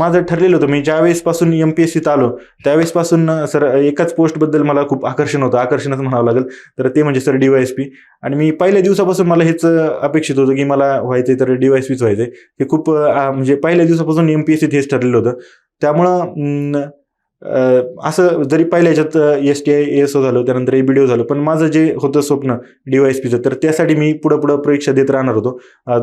माझं ठरलेलं होतं. मी ज्यावेळेसपासून MPSCत आलो त्यावेळेसपासून सर एकाच पोस्टबद्दल मला खूप आकर्षण होतं, आकर्षणच म्हणावं लागेल. तर ते म्हणजे सर DYSP. आणि मी पहिल्या दिवसापासून मला हेच अपेक्षित होतं की मला व्हायचंय तर DYSPच व्हायचंय. हे खूप म्हणजे पहिल्या दिवसापासून MPSCत हेच ठरलेलं होतं. त्यामुळं असं जरी पहिल्या ह्याच्यात STI ASO झालं, त्यानंतर ABDO झालं, पण माझं जे होतं स्वप्न DYSPचं, तर त्यासाठी मी पुढं परीक्षा देत राहणार होतो.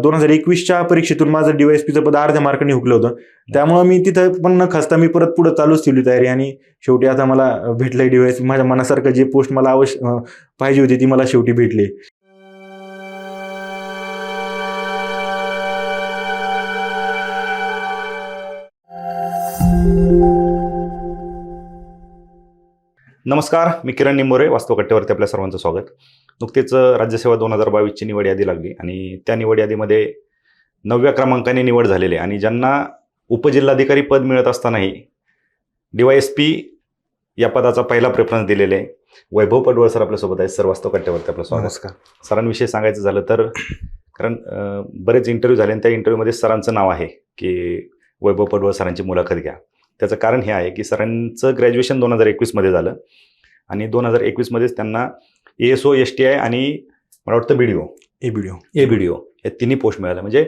2021च्या परीक्षेतून माझं DYSPचं पद अर्ध्या मार्काने हुकलं होतं. त्यामुळं मी तिथं पण न खचता मी परत पुढं चालूच ठेवली तयारी. आणि शेवटी आता मला भेटलंय DYSP. माझ्या मनासारखं जे पोस्ट मला पाहिजे होती ती मला शेवटी भेटली. नमस्कार, मी किरण निंबोरे, वास्तव कट्ट्यावरती आपल्या सर्वांचं स्वागत. नुकतेच राज्यसेवा 2022ची निवड यादी लागली आणि त्या निवड यादीमध्ये 9व्या क्रमांकाने निवड झालेली आहे. आणि ज्यांना उपजिल्हाधिकारी पद मिळत असतानाही DYSP या पदाचा पहिला प्रेफरन्स दिलेले आहे. वैभव पडवळ सर आपल्यासोबत आहेत. सर, वास्तव कट्ट्यावरती आपलं स्वागत. नमस्कार. सरांविषयी सांगायचं झालं तर कारण बरेच इंटरव्ह्यू झाले आणि त्या इंटरव्ह्यूमध्ये सरांचं नाव आहे की वैभव पडवळ सरांची मुलाखत घ्या. त्याचं कारण हे आहे की सरांचं ग्रॅज्युएशन 2021मध्ये झालं आणि 2021मध्येच त्यांना ASO, STI आणि मला वाटतं ABDO या तिन्ही पोस्ट मिळाल्या. म्हणजे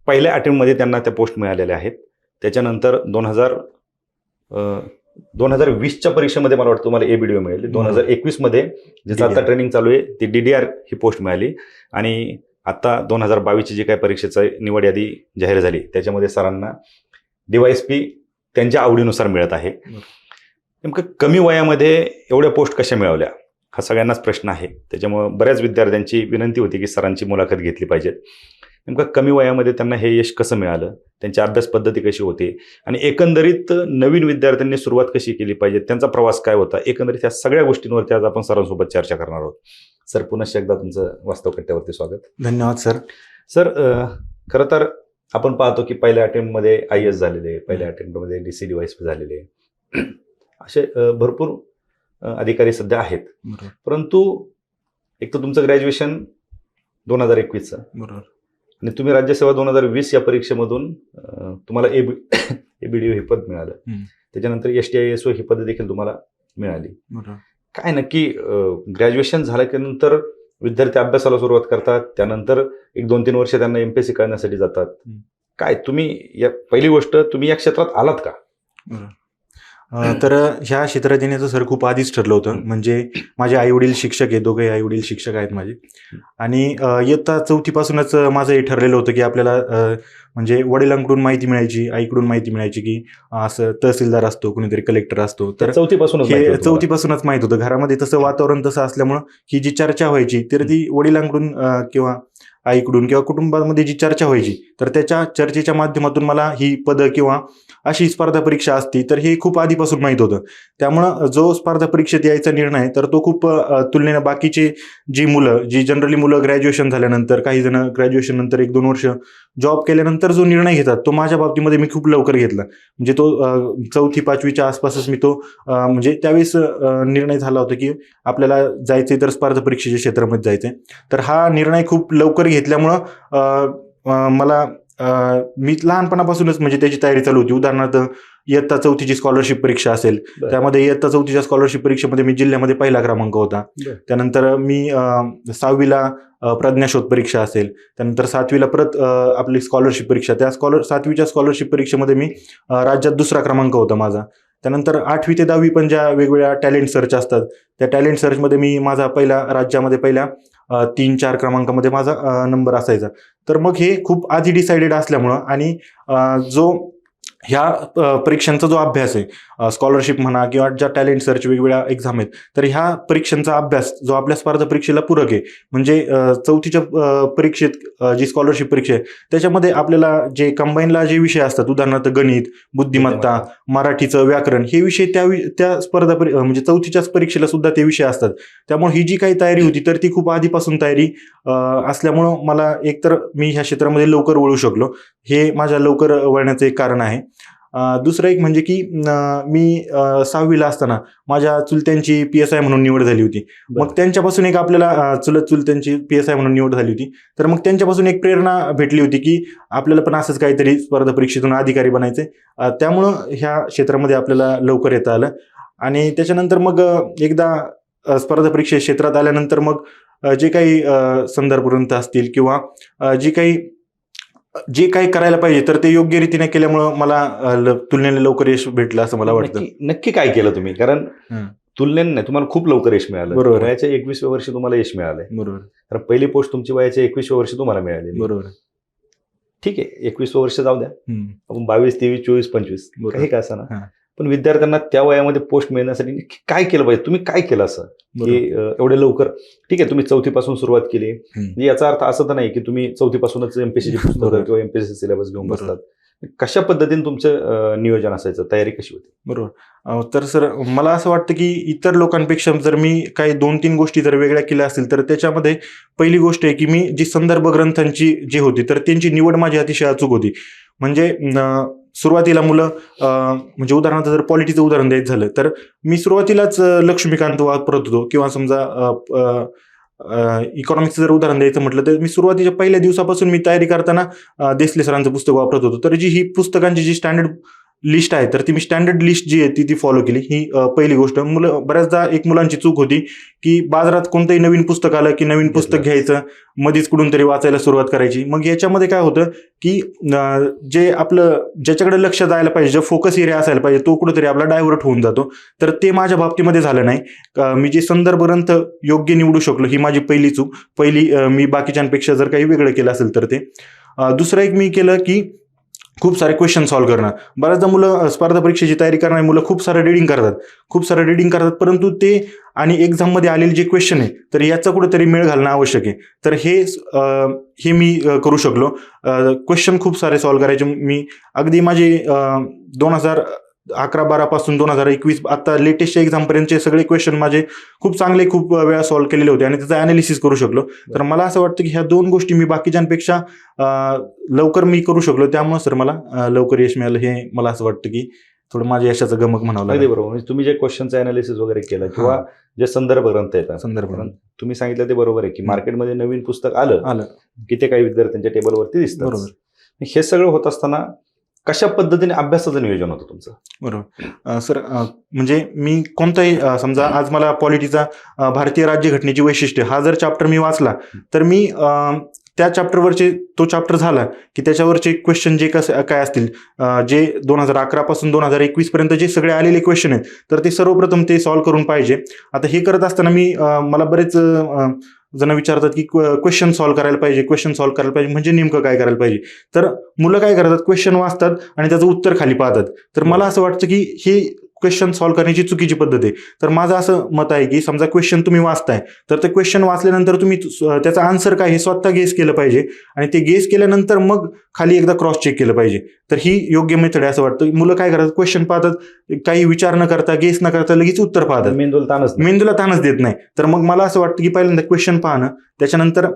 पहिल्या अटेम्प्टमध्ये त्यांना त्या पोस्ट मिळालेल्या आहेत. त्याच्यानंतर 2020च्या परीक्षेमध्ये मला वाटतं तुम्हाला ABDO मिळाली. 2021मध्ये जिथं आता ट्रेनिंग चालू आहे ती DDR ही पोस्ट मिळाली. आणि आता 2022ची जी काही परीक्षेचा निवड यादी जाहीर झाली त्याच्यामध्ये सरांना DYSP त्यांच्या आवडीनुसार मिळत आहे. नेमकं कमी वयामध्ये एवढ्या पोस्ट कशा मिळवल्या हा सगळ्यांनाच प्रश्न आहे. त्याच्यामुळं बऱ्याच विद्यार्थ्यांची विनंती होती की सरांची मुलाखत घेतली पाहिजे. नेमकं कमी वयामध्ये त्यांना हे यश कसं मिळालं, त्यांची अभ्यास पद्धती कशी होती आणि एकंदरीत नवीन विद्यार्थ्यांनी सुरुवात कशी केली पाहिजे, त्यांचा प्रवास काय होता, एकंदरीत ह्या सगळ्या गोष्टींवरती आज आपण सरांसोबत चर्चा करणार आहोत. सर, पुन्हा एकदा तुमचं वास्तव कट्ट्यावरती स्वागत. धन्यवाद सर. सर, खरं तर आपण पाहतो की पहिल्या अटेम्प्टमध्ये IAS झालेले, पहिल्या अटेम्प्टमध्ये DC DYSP झालेले, असे भरपूर अधिकारी सध्या आहेत. परंतु एक तर तुमचं ग्रॅज्युएशन 2021चं आणि तुम्ही राज्यसेवा 2020 या परीक्षेमधून तुम्हाला ABDO हे पद मिळालं. त्याच्यानंतर STI ASO ही पद देखील तुम्हाला मिळाली. काय नक्की ग्रॅज्युएशन झाल्यानंतर विद्यार्थी अभ्यासाला सुरुवात करतात, त्यानंतर 1-2-3 वर्ष त्यांना MPSC करण्यासाठी जातात. काय तुम्ही पहिली गोष्ट तुम्ही या क्षेत्रात आलात का? तर ह्या क्षेत्रात येण्याचं सर खूप आधीच ठरलं होतं. म्हणजे माझे आईवडील शिक्षक आहेत, दोघे आईवडील शिक्षक आहेत माझे. आणि इयत्ता 4थी पासूनच माझं हे ठरलेलं होतं की आपल्याला म्हणजे वडिलांकडून माहिती मिळायची, आईकडून माहिती मिळायची की असं तहसीलदार असतो, कुणीतरी कलेक्टर असतो. तर 4थीपासूनच माहित होतं. घरामध्ये तसं वातावरण तसं असल्यामुळं ही जी चर्चा व्हायची तर ती वडिलांकडून किंवा आईकडून किंवा कुटुंबामध्ये जी चर्चा व्हायची तर त्याच्या चर्चेच्या माध्यमातून मला ही पदं किंवा अशी स्पर्धा परीक्षा असती तर हे खूप आधीपासून माहीत होतं. त्यामुळं जो स्पर्धा परीक्षेत यायचा निर्णय तर तो खूप तुलनेने बाकीचे जी जनरली मुलं ग्रॅज्युएशन झाल्यानंतर, काही जण ग्रॅज्युएशन नंतर 1-2 वर्ष जॉब केल्यानंतर जो निर्णय घेतात तो माझ्या बाबतीमध्ये मी खूप लवकर घेतला. म्हणजे तो 4थी-5वीच्या आसपासच मी तो म्हणजे त्यावेळेस निर्णय झाला होता की आपल्याला जायचंय तर स्पर्धा परीक्षेच्या क्षेत्रामध्ये जायचंय. तर हा निर्णय खूप लवकर घेतल्यामुळं मला मी लहानपणापासूनच म्हणजे त्याची तयारी चालू होती. उदाहरणार्थ इयत्ता 4थीची स्कॉलरशिप परीक्षा असेल, त्यामध्ये इयत्ता 4थीच्या स्कॉलरशिप परीक्षेमध्ये मी जिल्ह्यामध्ये पहिला क्रमांक होता. त्यानंतर मी 6वीला प्रज्ञाशोध परीक्षा असेल, त्यानंतर 7वीला परत आपली स्कॉलरशिप परीक्षा, त्या 7वीच्या स्कॉलरशिप परीक्षेमध्ये मी राज्यात 2रा क्रमांक होता माझा. त्यानंतर 8वी ते 10वी पण ज्या वेगवेगळ्या टॅलेंट सर्च असतात त्या टॅलेंट सर्चमध्ये मी माझा राज्यामध्ये पहिल्या 3-4 क्रमांकामध्ये माझा नंबर असायचा. तर मग हे खूप आधी डिसाइडेड असल्यामुळं आणि जो ह्या परीक्षांचा जो अभ्यास आहे, स्कॉलरशिप म्हणा किंवा ज्या टॅलेंट सर्च वेगवेगळ्या एक्झाम आहेत, तर ह्या परीक्षांचा अभ्यास जो आपल्या स्पर्धा परीक्षेला पूरक आहे. म्हणजे 4थीच्या परीक्षेत जी स्कॉलरशिप परीक्षा आहे त्याच्यामध्ये आपल्याला जे कंबाईनला जे विषय असतात, उदाहरणार्थ गणित, बुद्धिमत्ता, मराठीचं व्याकरण, हे विषय त्या स्पर्धा म्हणजे 4थीच्याच परीक्षेला सुद्धा ते विषय असतात. त्यामुळे ही जी काही तयारी होती तर ती खूप आधीपासून तयारी असल्यामुळं मला एकतर मी ह्या क्षेत्रामध्ये लवकर वळू शकलो, हे माझ्या लवकर वळण्याचं एक कारण आहे. दुसरं एक म्हणजे की मी 6वीला असताना माझ्या चुलत्यांची PSI म्हणून निवड झाली होती. मग त्यांच्यापासून एक आपल्याला चुलत्यांची PSI म्हणून निवड झाली होती. तर मग त्यांच्यापासून एक प्रेरणा भेटली होती की आपल्याला पण असंच काहीतरी स्पर्धा परीक्षेतून अधिकारी बनायचे. त्यामुळं ह्या क्षेत्रामध्ये आपल्याला लवकर येता आलं. आणि त्याच्यानंतर मग एकदा स्पर्धा परीक्षे क्षेत्रात आल्यानंतर मग जे काही संदर्भ ग्रंथ असतील किंवा जे काही करायला पाहिजे तर ते योग्य रीतीने केल्यामुळं मला तुलनेने लवकर यश भेटलं असं मला वाटतं. नक्की काय केलं तुम्ही? कारण तुलनेने नाही, तुम्हाला खूप लवकर यश मिळालं. बरोबर. वयाच्या 21व्या वर्षी तुम्हाला यश मिळालंय. बरोबर. कारण पहिली पोस्ट तुमची वयाच्या 21व्या वर्षी तुम्हाला मिळाली. बरोबर. ठीक आहे, 21व्या वर्ष जाऊ द्या, आपण 22, 23, 24, 25 काही का असं ना, पण विद्यार्थ्यांना त्या वयामध्ये पोस्ट मिळण्यासाठी काय केलं पाहिजे? तुम्ही काय केलं असं की एवढे लवकर? ठीक आहे, तुम्ही 4थी पासून सुरुवात केली, याचा अर्थ असं तर नाही की तुम्ही 4थी पासूनच MPSC ची पुस्तकं किंवा MPSC सिलेबस घेऊन बसतात. कशा पद्धतीने तुमचं नियोजन असायचं, तयारी कशी होती? बरोबर. तर सर मला असं वाटतं की इतर लोकांपेक्षा जर मी काही 2-3 गोष्टी जर वेगळ्या केल्या असतील तर त्याच्यामध्ये पहिली गोष्ट आहे की मी जी संदर्भ ग्रंथांची जी होती तर त्यांची निवड माझी अतिशय अचूक होती. म्हणजे सुरुवातीला मुलं म्हणजे उदाहरणार्थ जर पॉलिटीचं उदाहरण द्यायचं झालं तर मी सुरुवातीलाच लक्ष्मीकांत वापरत होतो किंवा समजा इकॉनॉमिक्सचं जर उदाहरण द्यायचं म्हटलं तर मी सुरुवातीच्या पहिल्या दिवसापासून मी तयारी करताना देसले सरांचं पुस्तक वापरत होतो. तर ही पुस्तकांची जी स्टँडर्ड लिस्ट आहे तर ती मी स्टँडर्ड लिस्ट जी आहे ती फॉलो केली. ही पहिली गोष्ट. बऱ्याचदा एक मुलांची चूक होती की बाजारात कोणतंही नवीन पुस्तक आलं की नवीन पुस्तक घ्यायचं, मध्येच कुठून तरी वाचायला सुरुवात करायची. मग याच्यामध्ये काय होतं की जे आपलं ज्याच्याकडे लक्ष जायला पाहिजे, जो फोकस एरिया असायला पाहिजे तो कुठेतरी आपला डायव्हर्ट होऊन जातो. तर ते माझ्या बाबतीमध्ये झालं नाही. मी जे संदर्भ ग्रंथ योग्य निवडू शकलो ही माझी पहिली चूक. मी बाकीच्यांपेक्षा जर काही वेगळं केलं असेल तर ते. दुसरं एक मी केलं की खूप सारे क्वेश्चन सॉल्व्ह करणं. बऱ्याचदा मुलं स्पर्धा परीक्षेची तयारी करणारी मुलं खूप सारं रिडिंग करतात परंतु ते आणि एक्झाममध्ये आलेले जे क्वेश्चन आहे तर याचा कुठेतरी मेळ घालणं आवश्यक आहे. तर हे मी करू शकलो. क्वेश्चन खूप सारे सॉल्व्ह करायचे. मी अगदी माझे 2011-12 पासून 2021 आता लेटेस्टच्या एक्झामपर्यंतचे सगळे क्वेश्चन माझे खूप वेळा सॉल्व्ह केलेले होते आणि त्याचं अनालिसिस करू शकलो. तर मला असं वाटतं की ह्या 2 गोष्टी मी बाकीच्यांपेक्षा लवकर मी करू शकलो. त्यामुळे सर मला लवकर यश मिळालं. हे मला असं वाटतं की थोडं माझ्या यशाचं गमक म्हणावं लागेल. बरोबर. म्हणजे तुम्ही जे क्वेश्चनचं अनालिसिस वगैरे केलं किंवा जे संदर्भ ग्रंथ येतात, तुम्ही सांगितलं ते बरोबर आहे की मार्केटमध्ये नवीन पुस्तक आलं की ते काही विद्यार्थ्यांच्या टेबलवरती दिसतं. बरोबर. हे सगळं होत असताना कशा पद्धतीने अभ्यासाचं नियोजन होतं तुमचं? बरोबर. सर म्हणजे मी कोणताही समजा आज मला पॉलिटीचा भारतीय राज्यघटनेची वैशिष्ट्य हा जर चॅप्टर मी वाचला तर मी त्या चॅप्टरवरचे तो चॅप्टर झाला की त्याच्यावरचे क्वेश्चन जे काय असतील जे 2011 पासून 2021 पर्यंत जे सगळे आलेले क्वेश्चन आहेत तर ते सर्वप्रथम ते सॉल्व्ह करून पाहिजे. आता हे करत असताना मला बरेच जण विचारतात की क्वेश्चन सॉल्व्ह करायला पाहिजे म्हणजे नेमकं काय करायला पाहिजे. तर मुलं काय करतात, क्वेश्चन वाचतात आणि त्याचं उत्तर खाली पाहतात. तर मला असं वाटतं की हे क्वेश्चन सॉल्व्ह करण्याची चुकीची पद्धत आहे. तर माझं असं मत आहे की समजा क्वेश्चन तुम्ही वाचताय तर ते क्वेश्चन वाचल्यानंतर तुम्ही त्याचा आन्सर काय हे स्वतः गेस केलं पाहिजे आणि ते गेस केल्यानंतर मग खाली एकदा क्रॉस चेक केलं पाहिजे. तर ही योग्य मेथड आहे असं वाटतं. मुलं काय करतात, क्वेश्चन पाहतात, काही विचार न करता गेस न करता लगेच उत्तर पाहतात, मेंदूला ताणच देत नाही. तर मग मला असं वाटतं की पहिल्यांदा क्वेश्चन पाहणं, त्याच्यानंतर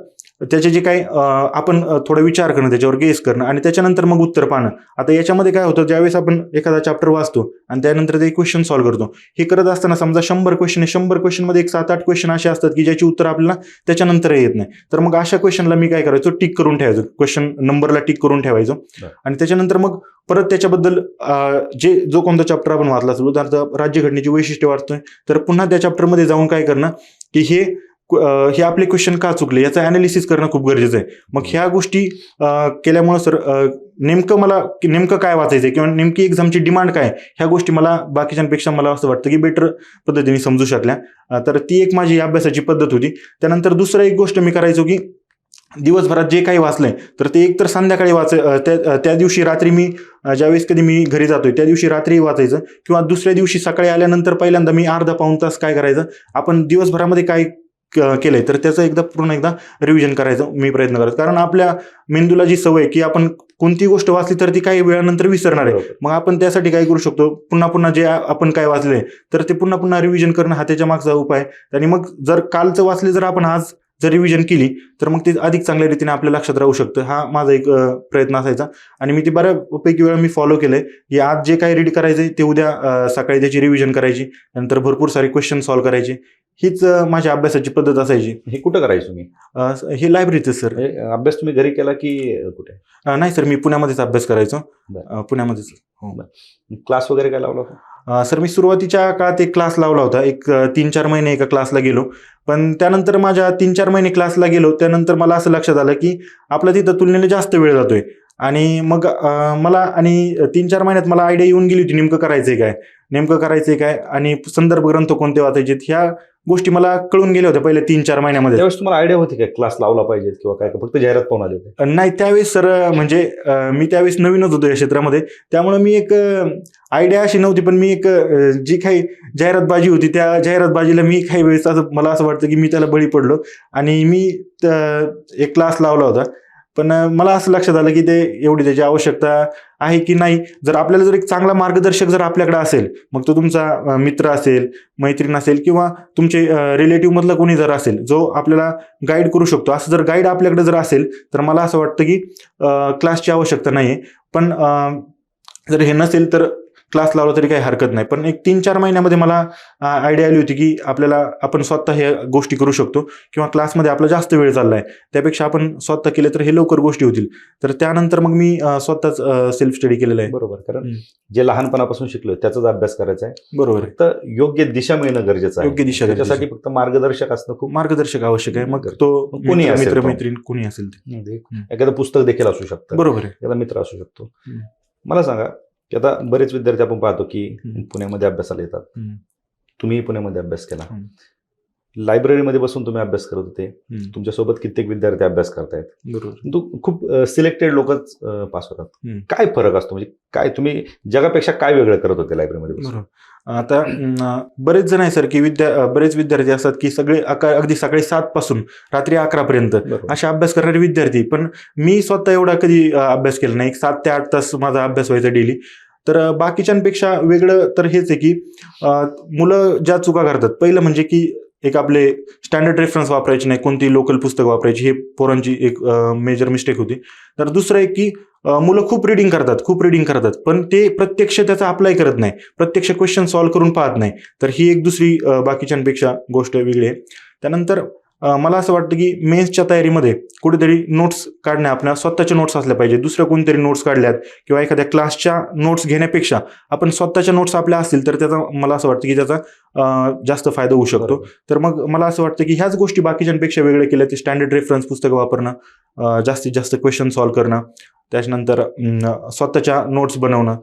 त्याचे जे काही आपण थोडा विचार करणं, त्याच्यावर गेस करणं आणि त्याच्यानंतर मग उत्तर पाहणं. आता याच्यामध्ये काय होतं, ज्यावेळेस आपण एखादा चॅप्टर वाचतो आणि त्यानंतर ते क्वेश्चन सॉल्व्ह करतो, हे करत असताना समजा 100 क्वेश्चन आहे, 100 क्वेश्चनमध्ये एक 7-8 क्वेश्चन असे असतात की ज्याची उत्तर आपल्याला त्याच्यानंतर येत नाही. तर मग अशा क्वेश्चनला मी काय करायचो, टिक करून ठेवायचो, क्वेश्चन नंबरला टिक करून ठेवायचो आणि त्याच्यानंतर मग परत त्याच्याबद्दल जो कोणता चॅप्टर आपण वाचला असेल, उदाहरणार्थ राज्यघटनेची वैशिष्ट्य वाचतोय तर पुन्हा त्या चॅप्टरमध्ये जाऊन काय करणं की हे आपले क्वेश्चन का चुकले याचं अनालिसिस करणं खूप गरजेचं आहे. मग ह्या गोष्टी केल्यामुळे सर नेमकं काय वाचायचंय किंवा नेमकी एक्झामची डिमांड काय, ह्या गोष्टी मला बाकीच्यांपेक्षा मला असं वाटतं की बेटर पद्धतीने समजू शकल्या. तर ती एक माझी अभ्यासाची पद्धत होती. त्यानंतर दुसरं एक गोष्ट मी करायचो की दिवसभरात जे काही वाचलंय तर ते एकतर संध्याकाळी त्या दिवशी रात्री मी ज्यावेळेस कधी मी घरी जातोय त्या दिवशी रात्री वाचायचं किंवा दुसऱ्या दिवशी सकाळी आल्यानंतर पहिल्यांदा मी अर्धा-पाऊण तास काय करायचं, आपण दिवसभरामध्ये काय केलंय तर त्याचं पुन्हा एकदा रिव्हिजन करायचं मी प्रयत्न करायचो. कारण आपल्या मेंदूला जी सवय की आपण कोणती गोष्ट वाचली तर ती काही वेळानंतर विसरणार आहे. मग आपण त्यासाठी काय करू शकतो, पुन्हा जे आपण काय वाचलंय तर ते पुन्हा रिव्हिजन करणं हा त्याच्या मागचा उपाय. आणि मग जर कालचं वाचले जर आपण आज जर रिव्हिजन केली तर मग ते अधिक चांगल्या रीतीने आपल्या लक्षात राहू शकतं. हा माझा एक प्रयत्न असायचा आणि मी ते बऱ्यापैकी वेळा मी फॉलो केलंय की आज जे काही रीड करायचंय ते उद्या सकाळी त्याची रिव्हिजन करायची, नंतर भरपूर सारे क्वेश्चन सॉल्व्ह करायचे. हीच माझ्या अभ्यासाची पद्धत असायची. हे कुठं करायचं तुम्ही? हे लायब्ररीचं सर. अभ्यास तुम्ही घरी केला की कुठे? नाही सर, मी पुण्यामध्येच अभ्यास करायचो. पुण्यामध्येच. क्लास वगैरे काय लावला होता? सर मी सुरुवातीच्या काळात एक क्लास लावला होता. एक 3-4 महिने एका क्लासला गेलो. पण त्यानंतर माझ्या 3-4 महिने क्लासला गेलो त्यानंतर मला असं लक्षात आलं की आपला तिथं तुलनेने जास्त वेळ जातोय आणि मग मला आणि 3-4 महिन्यात मला आयडिया येऊन गेली होती नेमकं करायचंय काय आणि संदर्भ ग्रंथ कोणते वाचायचे ह्या गोष्टी मला कळून गेल्या होत्या पहिल्या 3-4 महिन्यामध्ये. त्यावेळेस तुम्हाला आयडिया होती काय क्लास लावला पाहिजे किंवा काय, फक्त जाहिरात पाहून आले होते? नाही, त्यावेळेस सर म्हणजे मी त्यावेळेस नवीनच होतो या क्षेत्रामध्ये, त्यामुळे मी एक आयडिया अशी नव्हती, पण मी एक जी काही जाहिरातबाजी होती त्या जाहिरातबाजीला मी काही वेळेस मला असं वाटतं की मी त्याला बळी पडलो आणि मी एक क्लास लावला होता. पण मला असं लक्षात आलं की ते एवढी त्याची आवश्यकता आहे की नाही. जर आपल्याला जर एक चांगला मार्गदर्शक जर आपल्याकडे असेल, मग तो तुमचा मित्र असेल, मैत्रीण असेल किंवा तुमचे रिलेटिव्ह मधला कोणी जर असेल जो आपल्याला गाईड करू शकतो, असं जर गाईड आपल्याकडे जर असेल तर मला असं वाटतं की क्लासची आवश्यकता नाही आहे. पण जर हे नसेल तर क्लास लावला तरी काही हरकत नाही. पण एक 3-4 महिन्यामध्ये मला आयडिया आली होती की आपण स्वतः ह्या गोष्टी करू शकतो किंवा क्लासमध्ये आपला जास्त वेळ चाललाय त्यापेक्षा आपण स्वतः केले तर हे लवकर गोष्टी होतील. तर त्यानंतर मग मी स्वतःच सेल्फ स्टडी केलेलं आहे. बरोबर, कारण जे लहानपणापासून शिकलोय त्याचाच अभ्यास करायचा आहे. बरोबर. तर योग्य दिशा मिळणं गरजेचं आहे. योग्य दिशा, त्याच्यासाठी फक्त मार्गदर्शक असणं खूप मार्गदर्शक आवश्यक आहे. मग तो कोणी असेल, मित्र मैत्रीण कोणी असेल ते. एखादं पुस्तक देखील असू शकतं, बरोबर आहे. एखादा मित्र असू शकतो. मला सांगा की आता बरेच विद्यार्थी आपण पाहतो की पुण्यामध्ये अभ्यासाला येतात. तुम्ही पुण्यामध्ये अभ्यास केला, लायब्ररीमध्ये बसून तुम्ही अभ्यास करत होते, तुमच्यासोबत कित्येक विद्यार्थी अभ्यास करतायत. बरोबर. खूप सिलेक्टेड लोकच पास होतात. काय फरक असतो, म्हणजे काय तुम्ही जगापेक्षा काय वेगळं करत होते लायब्ररीमध्ये बसून? आता बरेच जण आहे सर की बरेच विद्यार्थी असतात की सगळे अगदी सकाळी 7 पासून रात्री 11 पर्यंत असे अभ्यास करणारे विद्यार्थी. पण मी स्वतः एवढा कधी अभ्यास केला नाही. 7 ते 8 तास माझा अभ्यास व्हायचा डेली. तर बाकीच्यांपेक्षा वेगळं तर हेच आहे की मुलं ज्या चुका करतात, पहिलं म्हणजे की एक आपले स्टँडर्ड रेफरन्स वापरायचे नाही, कोणती लोकल पुस्तक वापरायची, हे पोरांची एक मेजर मिस्टेक होती. तर दुसरं एक की मुलं खूप रिडिंग करतात पण ते प्रत्यक्ष त्याचा अप्लाय करत नाही, प्रत्यक्ष क्वेश्चन सॉल्व्ह करून पाहत नाही. तर ही एक दुसरी बाकीच्यांपेक्षा गोष्ट वेगळी आहे. त्यानंतर मला असं वाटतं की मेन्सच्या तयारीमध्ये कुठेतरी नोट्स काढण्या, आपल्या स्वतःच्या नोट्स असल्या पाहिजे. दुसऱ्या कोणतरी नोट्स काढल्यात किंवा एखाद्या क्लासच्या नोट्स घेण्यापेक्षा आपण स्वतःच्या नोट्स आपल्या असतील तर त्याचा मला असं वाटतं की त्याचा जास्त फायदा होऊ शकतो. तर मग मला असं वाटतं की ह्याच गोष्टी बाकीच्यांपेक्षा वेगळ्या केल्या, ते स्टँडर्ड रेफरन्स पुस्तकं वापरणं, जास्तीत जास्त क्वेश्चन सॉल्व्ह करणं, त्याच्यानंतर स्वतःच्या नोट्स बनवणं.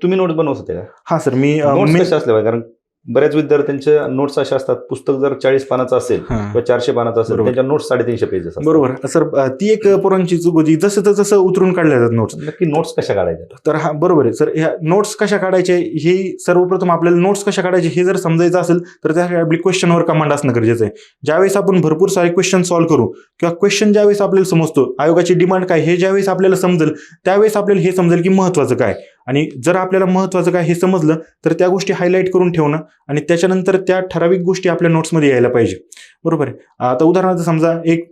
तुम्ही नोट्स बनवत होते का? हा सर, मी कसे असले पाहिजे, कारण बऱ्याच विद्यार्थ्यांच्या नोट्स अशा असतात, पुस्तक जर 40 पानाचं असेल किंवा 400 पानाचं असेल, त्यांच्या नोट्स 350 पेजेस. बरोबर सर, ती एक पोरांची चूक होती. जसं उतरून काढल्या जातात नोट्स. नक्की नोट्स कशा काढायच्या? तर हा बरोबर आहे सर, ह्या नोट्स कशा काढायचे हे सर्वप्रथम आपल्याला नोट्स कशा काढायचे हे जर समजायचं असेल तर त्यासाठी आपली क्वेश्चनवर कमांड असणं गरजेचं आहे. ज्यावेळेस आपण भरपूर सारे क्वेश्चन सॉल्व्ह करू किंवा क्वेश्चन ज्यावेळेस आपल्याला समजतो, आयोगाची डिमांड काय हे ज्यावेळेस आपल्याला समजेल, त्यावेळेस आपल्याला हे समजेल की महत्वाचं काय. आणि जर आपल्याला महत्वाचं काय हे समजलं तर त्या गोष्टी हायलाईट करून ठेवणं आणि त्याच्यानंतर त्या ठराविक गोष्टी आपल्या नोट्समध्ये यायला पाहिजे. बरोबर आहे. आता उदाहरणार्थ समजा एक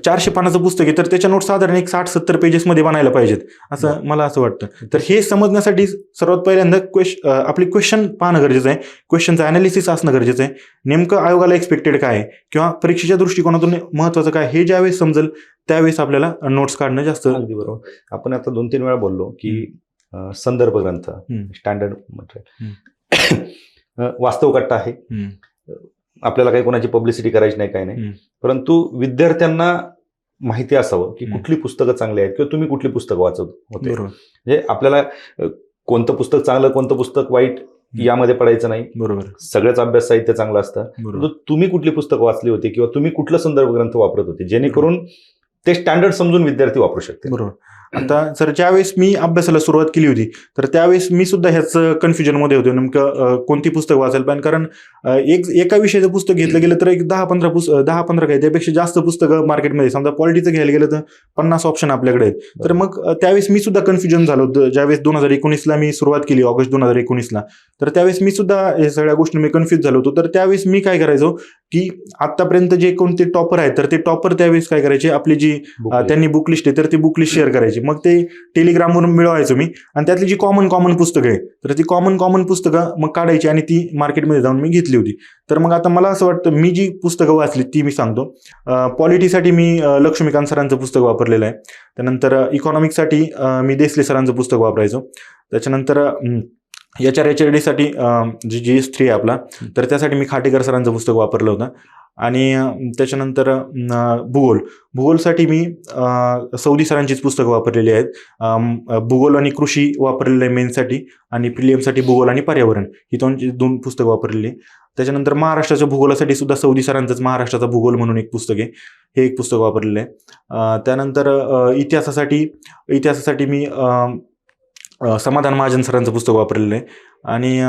400 पानाचं पुस्तक आहे तर त्याच्या नोट्स साधारण एक 60-70 पेजेसमध्ये बनायला पाहिजेत, असं मला असं वाटतं. तर हे समजण्यासाठी सर्वात पहिल्यांदा आपली क्वेश्चन पाहणं गरजेचं आहे, क्वेश्चनचं अनालिसिस असणं गरजेचं आहे. नेमकं आयोगाला एक्सपेक्टेड काय आहे किंवा परीक्षेच्या दृष्टिकोनातून महत्वाचं काय हे ज्यावेळेस समजेल त्यावेळेस आपल्याला नोट्स काढणं जास्त. अगदी बरोबर. आपण आता 2-3 वेळा बोललो की संदर्भ ग्रंथ, स्टँडर्ड मटेरियल, वास्तव कट्टा आहे. आपल्याला काही कोणाची पब्लिसिटी करायची नाही, काही नाही, परंतु विद्यार्थ्यांना माहिती असावं की कुठली पुस्तकं चांगली आहेत किंवा तुम्ही कुठली पुस्तकं वाचत होते. म्हणजे आपल्याला कोणतं पुस्तक चांगलं कोणतं पुस्तक वाईट यामध्ये पडायचं नाही. बरोबर. सगळंच अभ्यास साहित्य चांगलं असतं. तुम्ही कुठली पुस्तकं वाचली होती किंवा तुम्ही कुठलं संदर्भ ग्रंथ वापरत होते जेणेकरून ते स्टँडर्ड समजून विद्यार्थी वापरू शकते. बरोबर. आता सर ज्यावेळेस मी अभ्यासाला सुरुवात केली होती तर त्यावेळेस मी सुद्धा ह्याच कन्फ्युजनमध्ये होतो, नेमकं कोणती पुस्तक वाचायला पाहिजे. कारण एका विषयाचं पुस्तक घेतलं गेलं तर एक 10-15 काय त्यापेक्षा जास्त पुस्तकं मार्केटमध्ये, समजा पॉलिटीचं घ्यायला गेलं तर 50 ऑप्शन आपल्याकडे आहेत. तर मग त्यावेळेस मी सुद्धा कन्फ्युजन झालो होतं. ज्यावेळेस 2019ला मी सुरुवात केली, ऑगस्ट 2019ला, तर त्यावेळेस मी सुद्धा हे सगळ्या गोष्टी मी कन्फ्युज झालो होतो. तर त्यावेळेस मी काय करायचो की आतापर्यंत जे कोणते टॉपर आहेत तर ते टॉपर त्यावेळेस काय करायचे, आपली जी त्यांनी बुक लिस्ट आहे तर ती बुक लिस्ट शेअर करायची. मग ते टेलिग्रामवरून मिळवायचो मी, आणि त्यातली जी कॉमन पुस्तकं आहे तर ती कॉमन पुस्तकं मग काढायची आणि ती मार्केटमध्ये जाऊन मी घेतली होती. तर मग आता मला असं वाटतं, मी जी पुस्तकं वाचली ती मी सांगतो. पॉलिटीसाठी मी लक्ष्मीकांत सरांचं पुस्तक वापरलेलं आहे. त्यानंतर इकॉनॉमिक्ससाठी मी देसले सरांचं पुस्तक वापरायचो. त्याच्यानंतर HRHRD साठी जी GS3 आहे आपला, तर त्यासाठी मी खाटेकर सरांचं पुस्तक वापरलं होतं. आणि त्याच्यानंतर भूगोलसाठी मी सौदी सरांचीच पुस्तकं वापरलेली आहेत. भूगोल आणि कृषी वापरलेलं आहे मेन्ससाठी, आणि प्रिलियमसाठी भूगोल आणि पर्यावरण ही दोन पुस्तकं वापरलेली. त्याच्यानंतर महाराष्ट्राच्या भूगोलासाठी सुद्धा सौदी सरांचंच महाराष्ट्राचा भूगोल म्हणून एक पुस्तक आहे, हे एक पुस्तक वापरलेलं आहे. त्यानंतर इतिहासासाठी मी समाधान महाजन सरांचं पुस्तक वापरलेलं आहे. आणि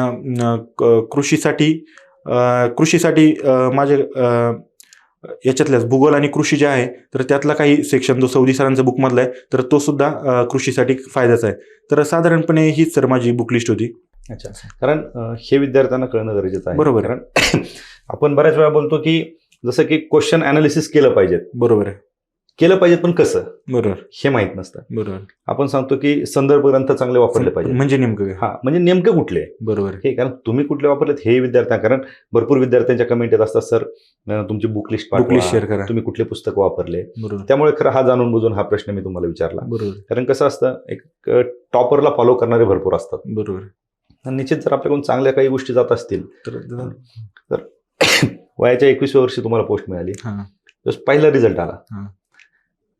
कृषीसाठी माझे याच्यातल्याच भूगोल आणि कृषी जे आहे तर त्यातला काही सेक्शन जो सौदी सरांचा बुकमधला आहे तर तो सुद्धा कृषीसाठी फायद्याचा आहे. तर साधारणपणे हीच सर माझी बुक लिस्ट होती. अच्छा, कारण हे विद्यार्थ्यांना कळणं गरजेचं आहे. बरोबर. कारण आपण बऱ्याच वेळा बोलतो की जसं की क्वेश्चन अनालिसिस केलं पाहिजे. बरोबर आहे. केलं पाहिजे, पण कसं बरोबर हे माहित नसतं. बरोबर. आपण सांगतो की संदर्भ ग्रंथ चांगले वापरले पाहिजे. म्हणजे नेमकं काय? हा, म्हणजे नेमके कुठले. बरोबर. हे कारण तुम्ही कुठले वापरलेत हे विद्यार्थ्यांना, कारण भरपूर विद्यार्थ्यांच्या कमेंट येत असतात, सर तुमची बुक लिस्ट शेअर करा, तुम्ही कुठले पुस्तक वापरले. बरोबर. त्यामुळे खरं हा जाणून बुजून हा प्रश्न मी तुम्हाला विचारला. बरोबर. कारण कसं असतं, एक टॉपरला फॉलो करणारे भरपूर असतात. बरोबर. आणि निश्चित जर आपल्याकडून चांगल्या काही गोष्टी जात असतील तर वयाच्या 21व्या वर्षी तुम्हाला पोस्ट मिळाली, हा. पहिला रिझल्ट आला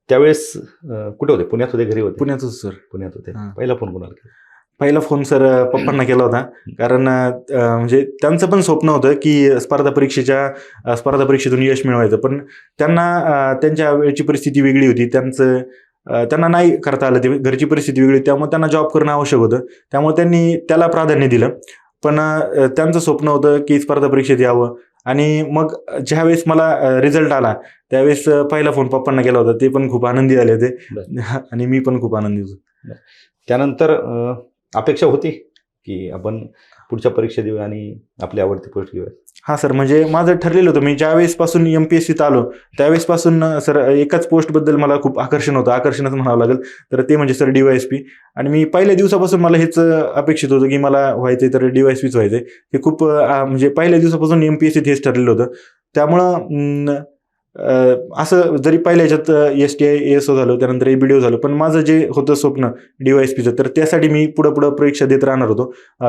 त्यावेळेस कुठे होते? पुण्यात होते, घरी होते? पुण्यातच सर. पुण्यात होते. हा. पहिला फोन कोणाला केला? पहिला फोन सर पप्पांना केला होता. कारण म्हणजे त्यांचं पण स्वप्न होतं की स्पर्धा परीक्षेतून यश मिळवायचं, पण त्यांना त्यांच्या वेळची परिस्थिती वेगळी होती. त्यांना नाही करता आलं, ते घरची परिस्थिती वेगळी होती, त्यामुळे त्यांना जॉब करणं आवश्यक होतं. त्यामुळे त्यांनी त्याला प्राधान्य दिलं. पण त्यांचं स्वप्न होतं की स्पर्धा परीक्षेत यावं. आणि मग ज्यावेळेस मला रिझल्ट आला त्यावेळेस पहिला फोन पप्पांना केला होता. ते पण खूप आनंदी झाले होते आणि मी पण खूप आनंदी होतो. त्यानंतर अपेक्षा होती की आपण पुढच्या परीक्षा देऊ आणि आपली आवडती पोस्ट घेऊया? हा सर, म्हणजे माझं ठरलेलं होतं. मी ज्यावेळेस पासून MPSCत आलो त्यावेळेस पासून सर एकाच पोस्टबद्दल मला खूप आकर्षणच म्हणावं लागेल, तर ते म्हणजे सर DYSP. आणि मी पहिल्या दिवसापासून मला हेच अपेक्षित होतं की मला व्हायचंय तर DYSPच व्हायचंय. हे खूप म्हणजे पहिल्या दिवसापासून MPSCत हेच ठरलेलं होतं. त्यामुळं असं जरी पहिल्या ह्याच्यात STI ASO झालं, त्यानंतर ABDO झालं, पण माझं जे होतं स्वप्न DYSPचं, तर त्यासाठी मी पुढं परीक्षा देत राहणार होतो.